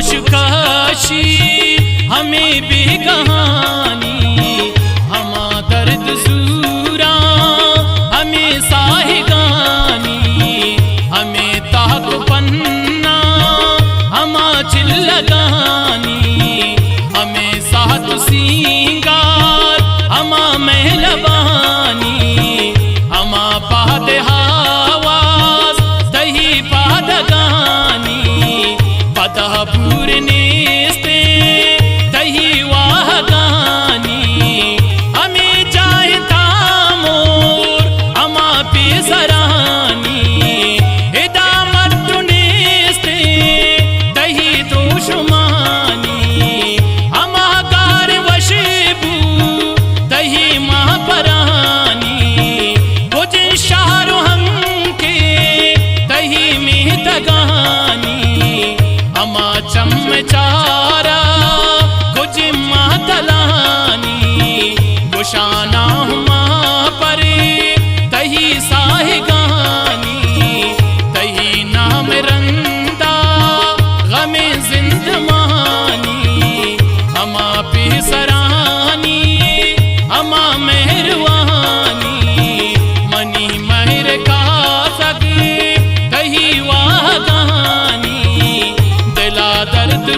होशकाशी हमें बेकहानी, हमा दर्द सूरा हमें साहिगानी, हमें ताक पन्ना हमा चिल्लगानी, हमें सात सिंगार हमा महलबानी, हमा पाद हावास दही पादगानी, पदा पूरनेस्ते दही वाहगानी, हमें चाहता मोर हमा पे सरानी, हिदामत नेस्ते दही दोषमानी, हमा गार वशेबू दही महापरानी, कुछ शाहरो हम के दही में तगानी, हमा चमचारा कुछ मातलानी, गुशाना हुमा पर दही साहिगानी, दही नाम रंदा गमे जिंदमानी, हमा पे सरानी हमा मेहरवानी, मनी महर का सग दही वाहगानी, दिला दर्द